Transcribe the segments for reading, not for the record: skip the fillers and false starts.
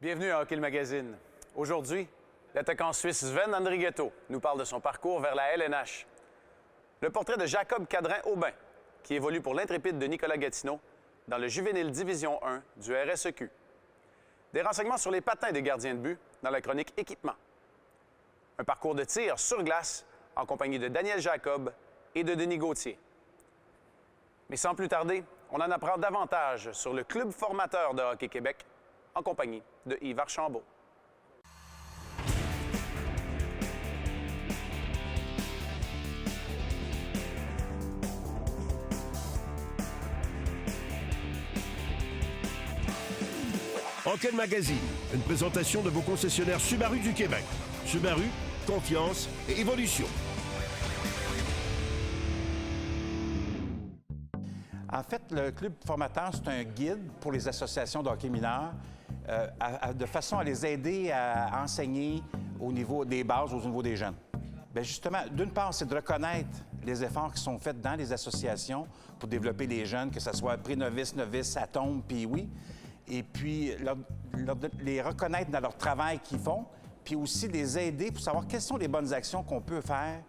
Bienvenue à Hockey le Magazine. Aujourd'hui, l'attaquant suisse Sven Andrighetto nous parle de son parcours vers la LNH. Le portrait de Jacob Cadrin-Aubin, qui évolue pour l'Intrépide de Nicolas Gatineau dans le Juvénile Division 1 du RSEQ. Des renseignements sur les patins des gardiens de but dans la chronique Équipement. Un parcours de tir sur glace en compagnie de Daniel Jacob et de Denis Gauthier. Mais sans plus tarder, on en apprend davantage sur le club formateur de Hockey Québec en compagnie de Yves Archambault. Hockey Magazine, une présentation de vos concessionnaires Subaru du Québec. Subaru, confiance et évolution. En fait, le club formateur, c'est un guide pour les associations de hockey mineur de façon à les aider à enseigner au niveau des bases, au niveau des jeunes. Bien justement, d'une part, c'est de reconnaître les efforts qui sont faits dans les associations pour développer les jeunes, que ce soit pré-novice, novice, atome, puis oui. Et puis, les reconnaître dans leur travail qu'ils font, puis aussi les aider pour savoir quelles sont les bonnes actions qu'on peut faire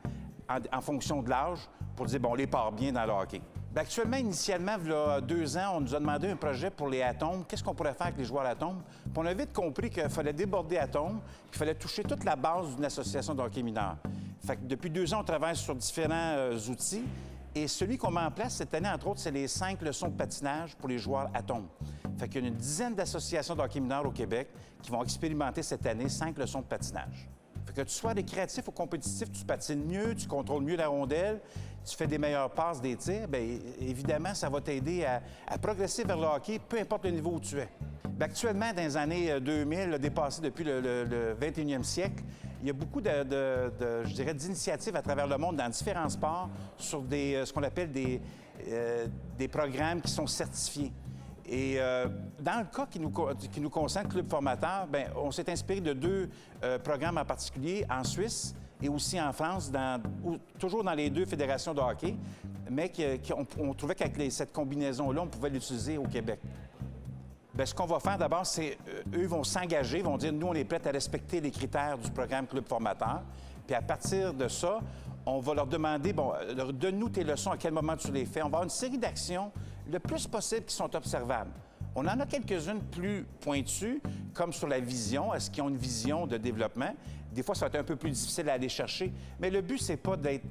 en fonction de l'âge pour dire, bon, on les part bien dans le hockey. Bien, actuellement, initialement, il y a 2 ans, on nous a demandé un projet pour les Atomes. Qu'est-ce qu'on pourrait faire avec les joueurs Atomes? Puis on a vite compris qu'il fallait déborder Atomes, qu'il fallait toucher toute la base d'une association de hockey mineur. Fait que depuis 2 ans, on travaille sur différents outils. Et celui qu'on met en place cette année, entre autres, c'est les 5 leçons de patinage pour les joueurs Atomes. Fait qu'il y a une dizaine d'associations de hockey mineur au Québec qui vont expérimenter cette année 5 leçons de patinage. Fait que tu sois récréatif ou compétitif, tu patines mieux, tu contrôles mieux la rondelle, tu fais des meilleures passes, des tirs, bien, évidemment, ça va t'aider à progresser vers le hockey, peu importe le niveau où tu es. Bien, actuellement, dans les années 2000, dépassé depuis le 21e siècle, il y a beaucoup je dirais, d'initiatives à travers le monde dans différents sports sur ce qu'on appelle des programmes qui sont certifiés. Et dans le cas qui nous concerne, Club formateur, bien, on s'est inspiré de 2 programmes en particulier en Suisse et aussi en France, toujours dans les 2 fédérations de hockey, mais on trouvait qu'avec cette combinaison-là, on pouvait l'utiliser au Québec. Bien, ce qu'on va faire d'abord, c'est eux vont s'engager, vont dire, nous, on est prêts à respecter les critères du programme Club formateur. Puis à partir de ça, on va leur demander, bon, donne-nous tes leçons, à quel moment tu les fais. On va avoir une série d'actions le plus possible qui sont observables. On en a quelques-unes plus pointues, comme sur la vision. Est-ce qu'ils ont une vision de développement? Des fois, ça va être un peu plus difficile à aller chercher. Mais le but, c'est pas d'être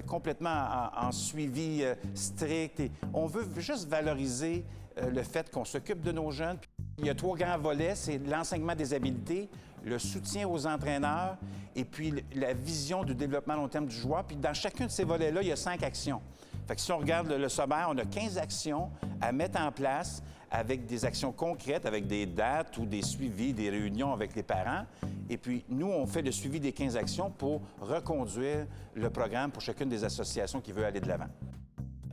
complètement en suivi strict. On veut juste valoriser le fait qu'on s'occupe de nos jeunes. Il y a 3 grands volets, c'est l'enseignement des habiletés, le soutien aux entraîneurs et puis la vision du développement à long terme du joueur. Puis dans chacun de ces volets-là, il y a 5 actions. Fait que si on regarde le sommaire, on a 15 actions à mettre en place avec des actions concrètes, avec des dates ou des suivis, des réunions avec les parents. Et puis, nous, on fait le suivi des 15 actions pour reconduire le programme pour chacune des associations qui veut aller de l'avant.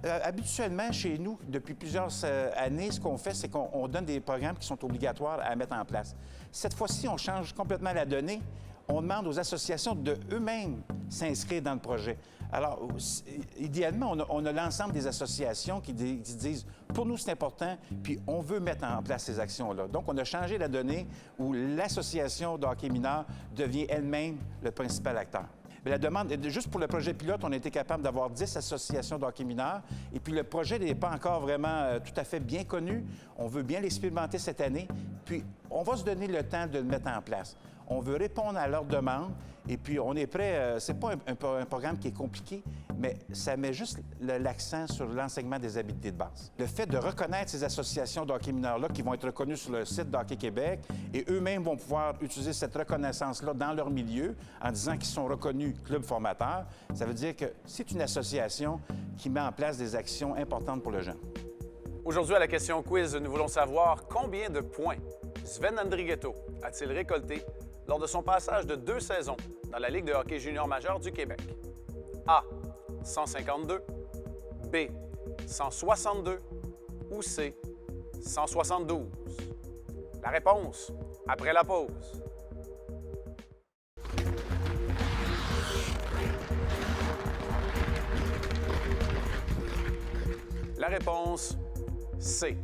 Habituellement, chez nous, depuis plusieurs années, ce qu'on fait, c'est qu'on donne des programmes qui sont obligatoires à mettre en place. Cette fois-ci, on change complètement la donnée. On demande aux associations de eux-mêmes s'inscrire dans le projet. Alors, idéalement, on a l'ensemble des associations qui disent « Pour nous, c'est important, puis on veut mettre en place ces actions-là. » Donc, on a changé la donnée où l'association de hockey mineur devient elle-même le principal acteur. Mais la demande, juste pour le projet pilote, on a été capable d'avoir 10 associations de hockey mineur. Et puis, le projet n'est pas encore vraiment tout à fait bien connu. On veut bien l'expérimenter cette année. Puis, on va se donner le temps de le mettre en place. On veut répondre à leurs demandes. Et puis, on est prêt. C'est pas un programme qui est compliqué, mais ça met juste l'accent sur l'enseignement des habiletés de base. Le fait de reconnaître ces associations de hockey mineur-là qui vont être reconnues sur le site d'Hockey Québec et eux-mêmes vont pouvoir utiliser cette reconnaissance-là dans leur milieu en disant qu'ils sont reconnus club formateur, ça veut dire que c'est une association qui met en place des actions importantes pour le jeune. Aujourd'hui, à la question quiz, nous voulons savoir combien de points Sven Andrighetto a-t-il récolté lors de son passage de 2 saisons dans la Ligue de hockey junior majeur du Québec? A. 152, B. 162 ou C. 172? La réponse, après la pause. La réponse, C.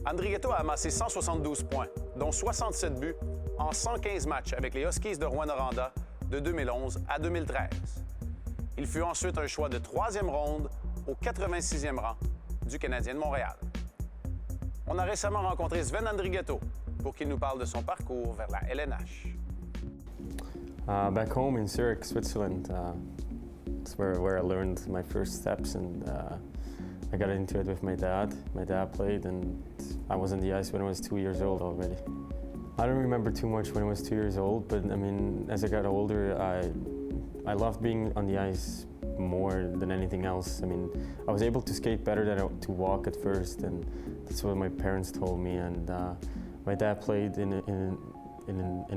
Andrighetto a amassé 172 points dont 67 buts en 115 matchs avec les Huskies de Rouyn-Noranda de 2011 à 2013. Il fut ensuite un choix de 3e ronde au 86e rang du Canadien de Montréal. On a récemment rencontré Sven Andrighetto pour qu'il nous parle de son parcours vers la LNH. Back home in Zurich, Switzerland, it's where I learned my first steps, and I got into it with my dad. My dad played, and I was on the ice when I was 2 years old already. I don't remember too much when I was 2 years old, but I mean, as I got older, I loved being on the ice more than anything else. I mean, I was able to skate better than to walk at first, and that's what my parents told me. And my dad played in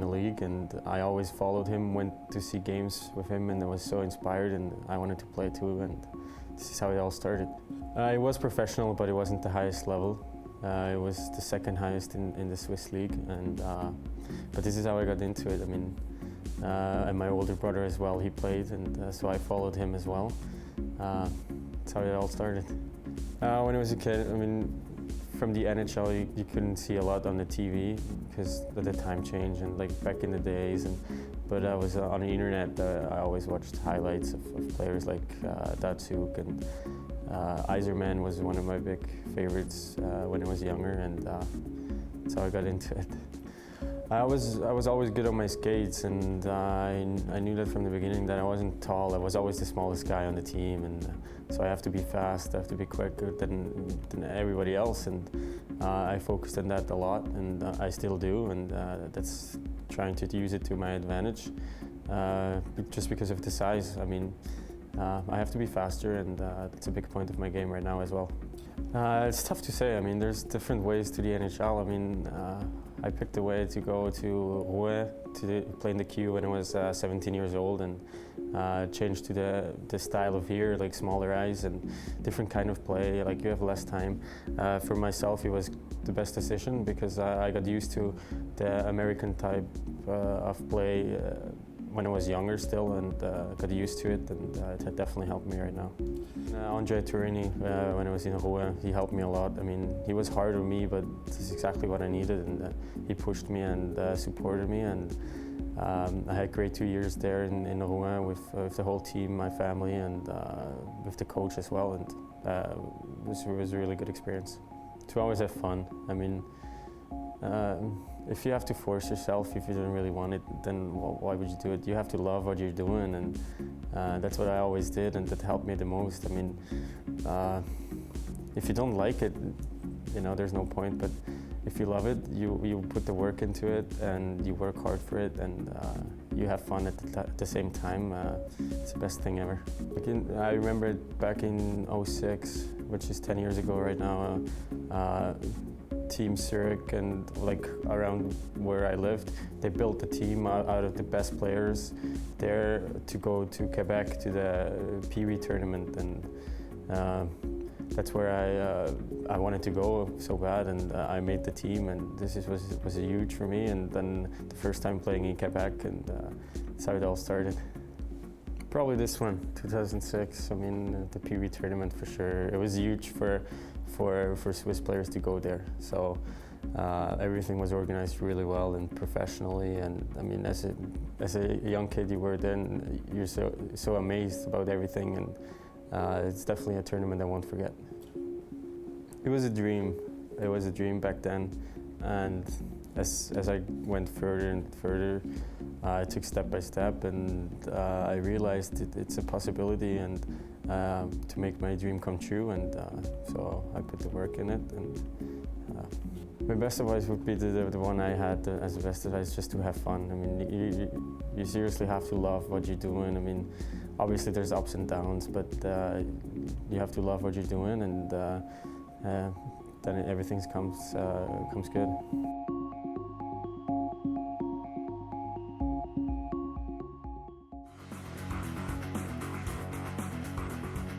a league, and I always followed him, went to see games with him, and I was so inspired, and I wanted to play too, and this is how it all started. It was professional, but it wasn't the highest level. It was the second highest in the Swiss league, and but this is how I got into it. I mean, and my older brother as well, he played, and so I followed him as well. That's how it all started. When I was a kid, I mean, from the NHL, you couldn't see a lot on the TV because of the time change and like back in the days. But I was on the internet. I always watched highlights of players like Datsuk, and Yzerman was one of my big favorites when I was younger, and that's how I got into it. I was always good on my skates, and I knew that from the beginning that I wasn't tall. I was always the smallest guy on the team, and so I have to be fast, I have to be quicker than everybody else, and I focused on that a lot, and I still do, and that's trying to use it to my advantage, just because of the size. I mean, I have to be faster, and that's a big point of my game right now as well. It's tough to say. I mean, there's different ways to the NHL. I mean, I picked a way to go to Rouyn to play in the Q when I was 17 years old, and changed to the style of here, like smaller ice and different kind of play, like you have less time. For myself, it was the best decision because I got used to the American type of play when I was younger still, and got used to it, and it definitely helped me right now. Andre Tourigny, when I was in Rouyn, he helped me a lot. I mean, he was hard on me, but this is exactly what I needed, and he pushed me and supported me, and I had great 2 years there in Rouyn with the whole team, my family, and with the coach as well, and it was a really good experience. To always have fun. I mean, if you have to force yourself, if you don't really want it, then why would you do it? You have to love what you're doing, and that's what I always did, and that helped me the most. I mean, if you don't like it, you know, there's no point, but if you love it, you put the work into it, and you work hard for it, and you have fun at the same time. It's the best thing ever. I remember back in '06, which is 10 years ago right now, Team Zurich and like around where I lived, they built a team out of the best players there to go to Quebec to the Pee Wee tournament, and that's where I wanted to go so bad, and I made the team, and this was huge for me, and then the first time playing in Quebec, and that's how it all started. Probably this one, 2006. I mean, the Pee Wee tournament for sure. It was huge for Swiss players to go there. So everything was organized really well and professionally. And I mean, as a young kid you were then, you're so amazed about everything. And it's definitely a tournament I won't forget. It was a dream. It was a dream back then. And as I went further and further, I took step by step, and I realized it's a possibility, and to make my dream come true, and so I put the work in it. And my best advice would be the one I had as the best advice, just to have fun. I mean, you seriously have to love what you're doing. I mean, obviously there's ups and downs, but you have to love what you're doing, and then everything comes good.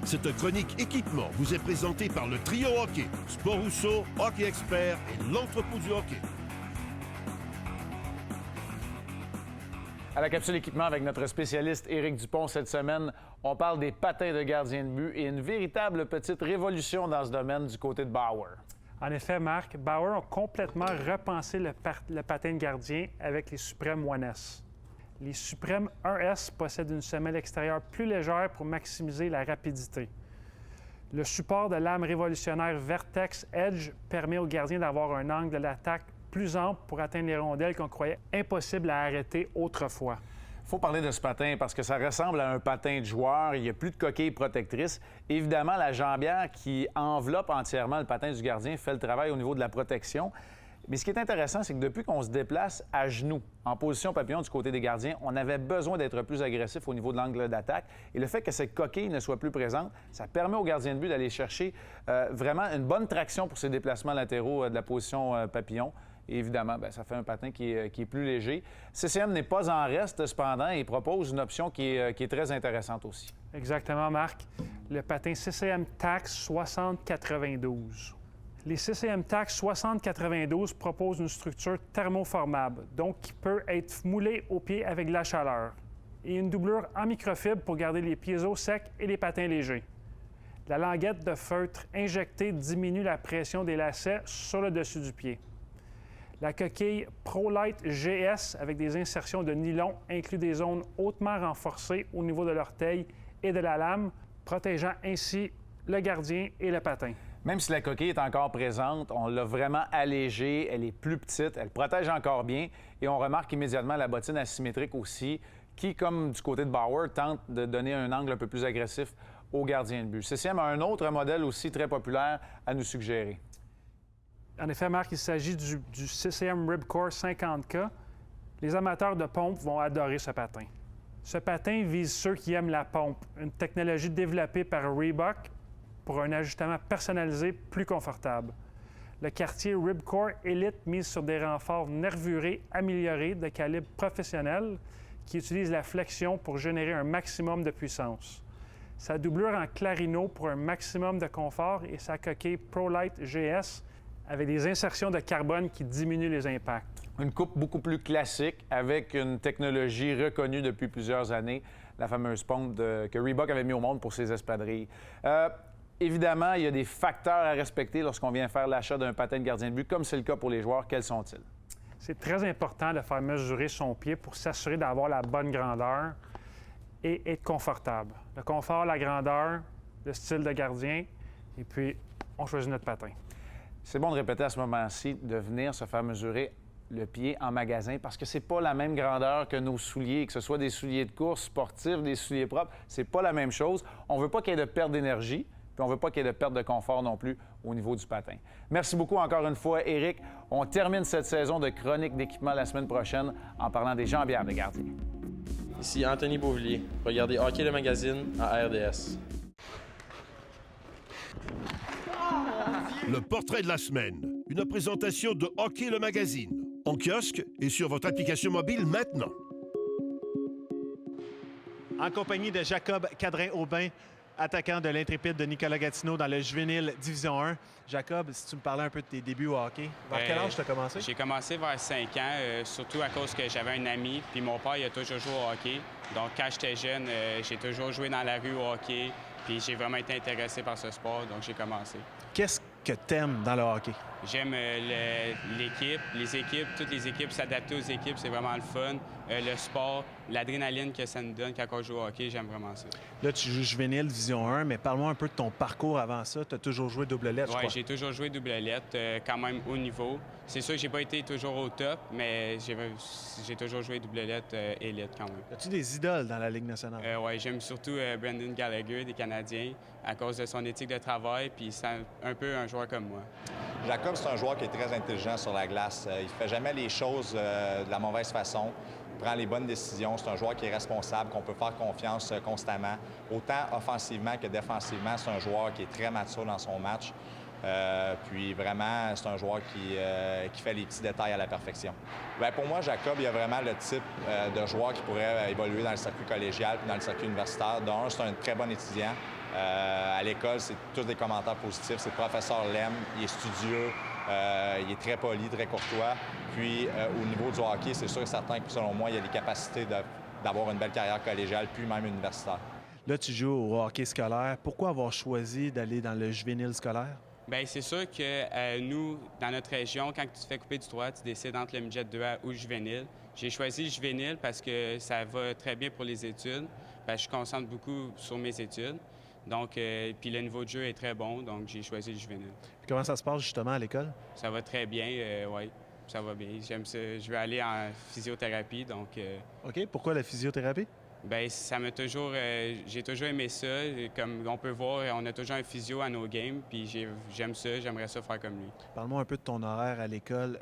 Cette chronique équipement vous est présentée par le Trio Hockey, Sport Rousseau, Hockey Expert et l'Entrepôt du Hockey. À la capsule équipement avec notre spécialiste Éric Dupont cette semaine, on parle des patins de gardien de but et une véritable petite révolution dans ce domaine du côté de Bauer. En effet, Marc, Bauer a complètement repensé le patin de gardien avec les Supreme 1S. Les Supreme 1S possèdent une semelle extérieure plus légère pour maximiser la rapidité. Le support de lame révolutionnaire Vertex Edge permet au gardien d'avoir un angle d'attaque plus ample pour atteindre les rondelles qu'on croyait impossible à arrêter autrefois. Il faut parler de ce patin parce que ça ressemble à un patin de joueur. Il n'y a plus de coquille protectrice. Évidemment, la jambière qui enveloppe entièrement le patin du gardien fait le travail au niveau de la protection. Mais ce qui est intéressant, c'est que depuis qu'on se déplace à genoux, en position papillon du côté des gardiens, on avait besoin d'être plus agressif au niveau de l'angle d'attaque. Et le fait que cette coquille ne soit plus présente, ça permet au gardien de but d'aller chercher vraiment une bonne traction pour ses déplacements latéraux de la position papillon. Et évidemment, bien, ça fait un patin qui est plus léger. CCM n'est pas en reste, cependant, et propose une option qui est très intéressante aussi. Exactement, Marc. Le patin CCM Tax 6092. Les CCM Tax 6092 proposent une structure thermoformable, donc qui peut être moulée au pied avec de la chaleur, et une doublure en microfibre pour garder les piésos secs et les patins légers. La languette de feutre injectée diminue la pression des lacets sur le dessus du pied. La coquille ProLite GS avec des insertions de nylon inclut des zones hautement renforcées au niveau de l'orteil et de la lame, protégeant ainsi le gardien et le patin. Même si la coquille est encore présente, on l'a vraiment allégée, elle est plus petite, elle protège encore bien et on remarque immédiatement la bottine asymétrique aussi qui, comme du côté de Bauer, tente de donner un angle un peu plus agressif au gardien de but. CCM a un autre modèle aussi très populaire à nous suggérer. En effet, Marc, il s'agit du CCM Ribcore 50K. Les amateurs de pompe vont adorer ce patin. Ce patin vise ceux qui aiment la pompe, une technologie développée par Reebok pour un ajustement personnalisé plus confortable. Le quartier Ribcore Elite mise sur des renforts nervurés améliorés de calibre professionnel qui utilisent la flexion pour générer un maximum de puissance. Sa doublure en clarino pour un maximum de confort et sa coquille ProLite GS avec des insertions de carbone qui diminuent les impacts. Une coupe beaucoup plus classique avec une technologie reconnue depuis plusieurs années, la fameuse pompe que Reebok avait mis au monde pour ses espadrilles. Évidemment, il y a des facteurs à respecter lorsqu'on vient faire l'achat d'un patin de gardien de but, comme c'est le cas pour les joueurs. Quels sont-ils? C'est très important de faire mesurer son pied pour s'assurer d'avoir la bonne grandeur et être confortable. Le confort, la grandeur, le style de gardien, et puis on choisit notre patin. C'est bon de répéter à ce moment-ci, de venir se faire mesurer le pied en magasin parce que c'est pas la même grandeur que nos souliers, que ce soit des souliers de course sportifs, des souliers propres, c'est pas la même chose. On veut pas qu'il y ait de perte d'énergie, puis on veut pas qu'il y ait de perte de confort non plus au niveau du patin. Merci beaucoup encore une fois, Éric. On termine cette saison de chronique d'équipement la semaine prochaine en parlant des jambières de gardien. Ici Anthony Beauvillier. Regardez Hockey le magazine à RDS. Le portrait de la semaine. Une présentation de Hockey le magazine. En kiosque et sur votre application mobile maintenant. En compagnie de Jacob Cadrin-Aubin, attaquant de l'Intrépide de Nicolas Gatineau dans le juvénile Division 1. Jacob, si tu me parlais un peu de tes débuts au hockey, vers quel âge tu as commencé? J'ai commencé vers 5 ans, surtout à cause que j'avais un ami, puis mon père il a toujours joué au hockey. Donc quand j'étais jeune, j'ai toujours joué dans la rue au hockey, puis j'ai vraiment été intéressé par ce sport, donc j'ai commencé. Qu'est-ce que tu aimes dans le hockey? J'aime l'équipe, les équipes, toutes les équipes, s'adapter aux équipes, c'est vraiment le fun. Le sport, l'adrénaline que ça nous donne quand on joue au hockey, j'aime vraiment ça. Là, tu joues juvénile Division 1, mais parle-moi un peu de ton parcours avant ça. Tu as toujours joué double lettre, je crois. Oui, j'ai toujours joué double lettre, quand même haut niveau. C'est sûr que j'ai pas été toujours au top, mais j'ai toujours joué double lettre élite quand même. As-tu des idoles dans la Ligue nationale? Oui, j'aime surtout Brendan Gallagher des Canadiens à cause de son éthique de travail, puis c'est un peu un joueur comme moi. Jacob, c'est un joueur qui est très intelligent sur la glace. Il fait jamais les choses de la mauvaise façon. Il prend les bonnes décisions. C'est un joueur qui est responsable, qu'on peut faire confiance constamment. Autant offensivement que défensivement, c'est un joueur qui est très mature dans son match. Puis vraiment, c'est un joueur qui fait les petits détails à la perfection. Bien, pour moi, Jacob, il y a vraiment le type de joueur qui pourrait évoluer dans le circuit collégial puis dans le circuit universitaire. D'un, c'est un très bon étudiant. À l'école, c'est tous des commentaires positifs. Ses professeurs l'aiment, il est studieux, il est très poli, très courtois. Puis au niveau du hockey, c'est sûr et certain que selon moi, il a les capacités d'avoir une belle carrière collégiale puis même universitaire. Là, tu joues au hockey scolaire. Pourquoi avoir choisi d'aller dans le juvénile scolaire? Bien, c'est sûr que nous, dans notre région, quand tu te fais couper du droit, tu décides entre le midget 2A ou le juvénile. J'ai choisi le juvénile parce que ça va très bien pour les études. Je concentre beaucoup sur mes études. Donc, puis le niveau de jeu est très bon, donc j'ai choisi le juvénile. Puis comment ça se passe justement à l'école? Ça va très bien, oui. Ça va bien. J'aime ça. Je vais aller en physiothérapie, donc... OK. Pourquoi la physiothérapie? Bien, ça m'a toujours... j'ai toujours aimé ça. Comme on peut voir, on a toujours un physio à nos games, puis j'aime ça. J'aimerais ça faire comme lui. Parle-moi un peu de ton horaire à l'école.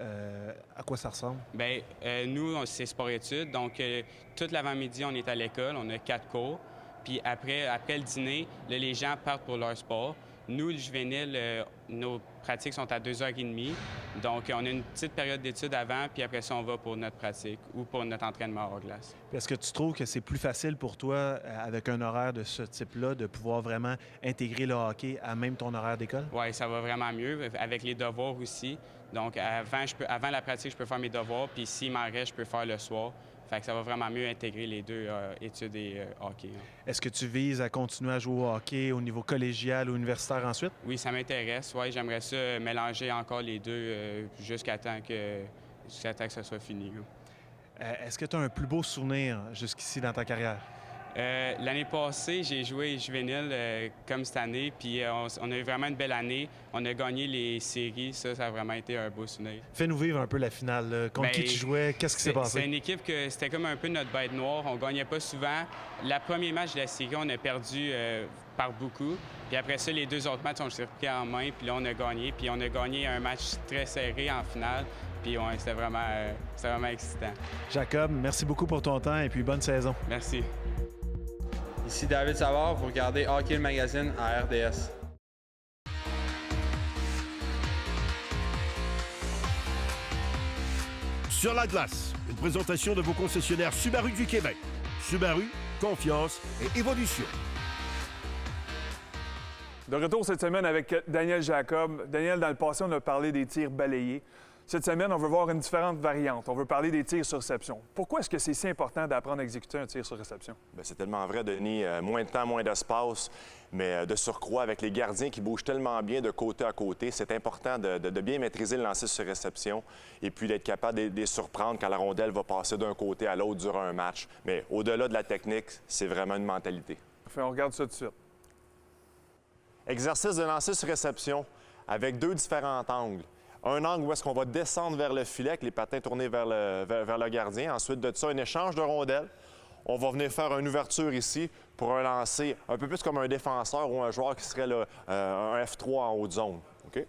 À quoi ça ressemble? Bien, nous, c'est sport-études. Donc, toute l'avant-midi, on est à l'école. On a 4 cours. Puis après le dîner, là, les gens partent pour leur sport. Nous, le juvénile, nos pratiques sont à 2h30. Donc, on a une petite période d'études avant, puis après ça, on va pour notre pratique ou pour notre entraînement hors glace. Est-ce que tu trouves que c'est plus facile pour toi, avec un horaire de ce type-là, de pouvoir vraiment intégrer le hockey à même ton horaire d'école? Oui, ça va vraiment mieux, avec les devoirs aussi. Donc, avant la pratique, je peux faire mes devoirs, puis s'il m'en reste, je peux faire le soir. Fait que ça va vraiment mieux intégrer les deux, études et hockey. Est-ce que tu vises à continuer à jouer au hockey au niveau collégial ou universitaire ensuite? Oui, ça m'intéresse. Oui, j'aimerais ça mélanger encore les deux jusqu'à temps que ça soit fini. Est-ce que tu as un plus beau souvenir jusqu'ici dans ta carrière? L'année passée, j'ai joué juvénile comme cette année, puis on a eu vraiment une belle année. On a gagné les séries, ça a vraiment été un beau souvenir. Fais-nous vivre un peu la finale. Là. Contre qui tu jouais? Qu'est-ce qui s'est passé? C'est une équipe que c'était comme un peu notre bête noire. On gagnait pas souvent. Le premier match de la série, on a perdu par beaucoup. Puis après ça, les deux autres matchs, on s'est repris en main, puis là, on a gagné. Puis on a gagné un match très serré en finale. Puis c'était vraiment excitant. Jacob, merci beaucoup pour ton temps et puis bonne saison. Merci. Ici David Savard, vous regardez Hockey le magazine à RDS. Sur la glace, une présentation de vos concessionnaires Subaru du Québec. Subaru, confiance et évolution. De retour cette semaine avec Daniel Jacob. Daniel, dans le passé, on a parlé des tirs balayés. Cette semaine, on veut voir une différente variante. On veut parler des tirs sur réception. Pourquoi est-ce que c'est si important d'apprendre à exécuter un tir sur réception? Bien, c'est tellement vrai, Denis. Moins de temps, moins d'espace, mais de surcroît, avec les gardiens qui bougent tellement bien de côté à côté, c'est important de bien maîtriser le lancer sur réception et puis d'être capable de les surprendre quand la rondelle va passer d'un côté à l'autre durant un match. Mais au-delà de la technique, c'est vraiment une mentalité. Enfin, on regarde ça tout de suite. Exercice de lancer sur réception avec deux différents angles. Un angle où est-ce qu'on va descendre vers le filet avec les patins tournés vers le gardien. Ensuite de ça, un échange de rondelles. On va venir faire une ouverture ici pour un lancer un peu plus comme un défenseur ou un joueur qui serait là, un F3 en haute zone. OK?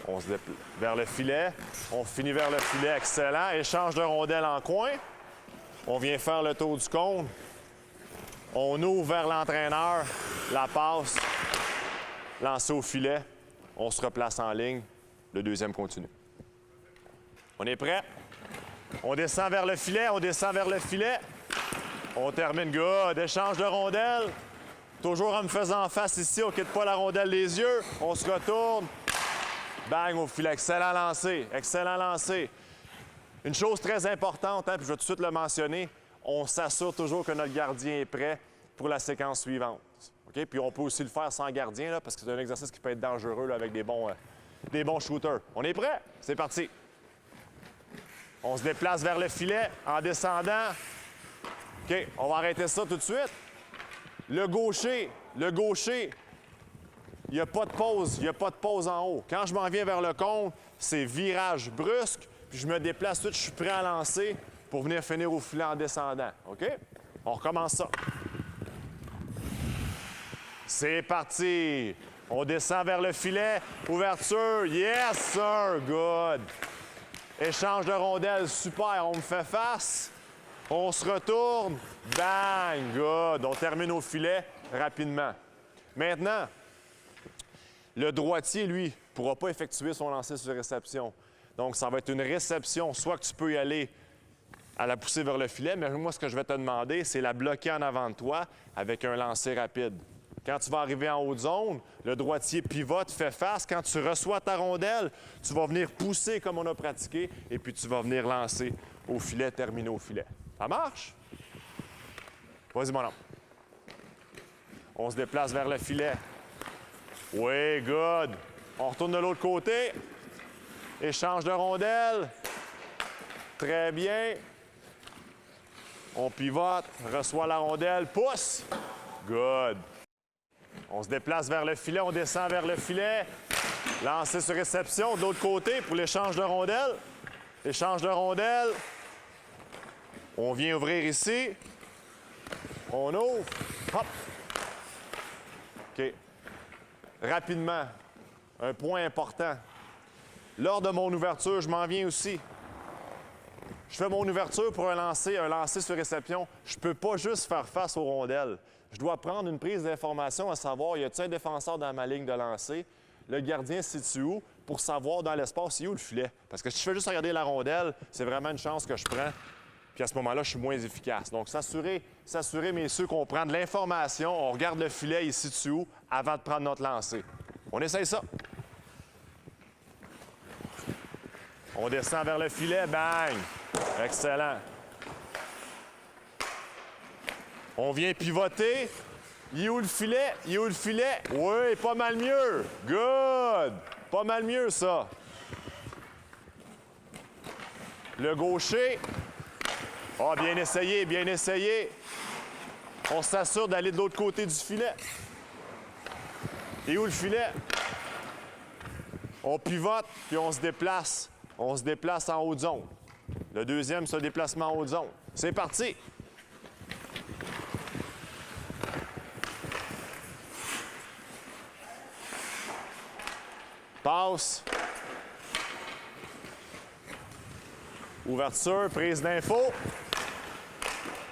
On se déplace vers le filet. On finit vers le filet. Excellent. Échange de rondelles en coin. On vient faire le tour du cône. On ouvre vers l'entraîneur. La passe. Lancer au filet. On se replace en ligne. Le deuxième continue. On est prêt? On descend vers le filet. On descend vers le filet. On termine, good. Échange de rondelles. Toujours en me faisant face ici. On ne quitte pas la rondelle des yeux. On se retourne. Bang au filet. Excellent lancé. Excellent lancé. Une chose très importante, puis je vais tout de suite le mentionner, on s'assure toujours que notre gardien est prêt pour la séquence suivante. Okay? Puis on peut aussi le faire sans gardien, là, parce que c'est un exercice qui peut être dangereux là, avec des bons shooters. On est prêt? C'est parti. On se déplace vers le filet en descendant. OK, on va arrêter ça tout de suite. Le gaucher, il n'y a pas de pause. Il n'y a pas de pause en haut. Quand je m'en viens vers le cône, c'est virage brusque, puis je me déplace tout de suite, je suis prêt à lancer pour venir finir au filet en descendant. OK? On recommence ça. C'est parti. On descend vers le filet. Ouverture. Yes, sir. Good. Échange de rondelles. Super. On me fait face. On se retourne. Bang. Good. On termine au filet rapidement. Maintenant, le droitier, lui, ne pourra pas effectuer son lancer sur réception. Donc, ça va être une réception. Soit que tu peux y aller à la pousser vers le filet, mais moi, ce que je vais te demander, c'est la bloquer en avant de toi avec un lancer rapide. Quand tu vas arriver en haute zone, le droitier pivote, fait face. Quand tu reçois ta rondelle, tu vas venir pousser comme on a pratiqué et puis tu vas venir lancer au filet, terminer au filet. Ça marche? Vas-y, mon homme. On se déplace vers le filet. Oui, good. On retourne de l'autre côté. Échange de rondelles. Très bien. On pivote, reçoit la rondelle, pousse. Good. On se déplace vers le filet, on descend vers le filet. Lancer sur réception de l'autre côté pour l'échange de rondelles. Échange de rondelles. On vient ouvrir ici. On ouvre. Hop. OK. Rapidement, un point important. Lors de mon ouverture, je m'en viens aussi. Je fais mon ouverture pour un lancer sur réception. Je ne peux pas juste faire face aux rondelles. Je dois prendre une prise d'information à savoir, y a-t-il un défenseur dans ma ligne de lancer? Le gardien se situe où? Pour savoir dans l'espace, c'est où le filet? Parce que si je fais juste regarder la rondelle, c'est vraiment une chance que je prends. Puis à ce moment-là, je suis moins efficace. Donc, s'assurer, messieurs, qu'on prend de l'information, on regarde le filet, il se situe où, avant de prendre notre lancer. On essaye ça. On descend vers le filet, bang! Excellent. On vient pivoter. Il est où le filet? Il est où le filet? Oui, pas mal mieux. Good! Pas mal mieux, ça. Le gaucher. Ah, bien essayé, bien essayé. On s'assure d'aller de l'autre côté du filet. Et où le filet? On pivote, puis on se déplace. On se déplace en haute zone. Le deuxième, c'est un déplacement en haute zone. C'est parti! Passe. Ouverture, prise d'info.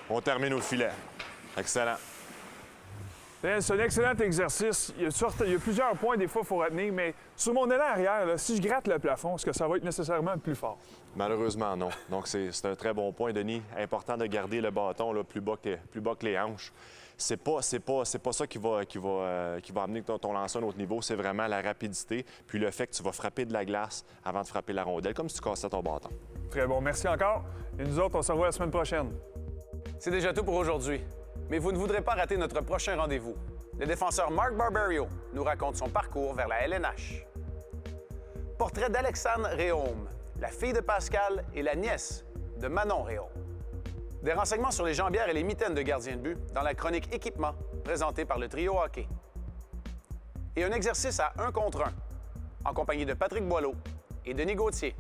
On termine au filet. Excellent. C'est un excellent exercice. Il y a plusieurs points, des fois, il faut retenir, mais sur mon élan arrière, là, si je gratte le plafond, est-ce que ça va être nécessairement plus fort? Malheureusement, non. Donc, c'est un très bon point, Denis. Important de garder le bâton là, plus bas que les hanches. C'est pas ça qui va amener ton lancer à un autre niveau. C'est vraiment la rapidité, puis le fait que tu vas frapper de la glace avant de frapper la rondelle, comme si tu cassais ton bâton. Très bon. Merci encore. Et nous autres, on se revoit la semaine prochaine. C'est déjà tout pour aujourd'hui. Mais vous ne voudrez pas rater notre prochain rendez-vous. Le défenseur Mark Barberio nous raconte son parcours vers la LNH. Portrait d'Alexandre Réaume, la fille de Pascal et la nièce de Manon Réaume. Des renseignements sur les jambières et les mitaines de gardien de but dans la chronique Équipement présentée par le trio hockey. Et un exercice à 1 contre 1 en compagnie de Patrick Boileau et Denis Gauthier.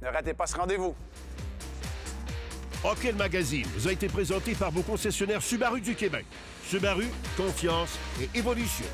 Ne ratez pas ce rendez-vous. Hockey Magazine vous a été présenté par vos concessionnaires Subaru du Québec. Subaru, confiance et évolution.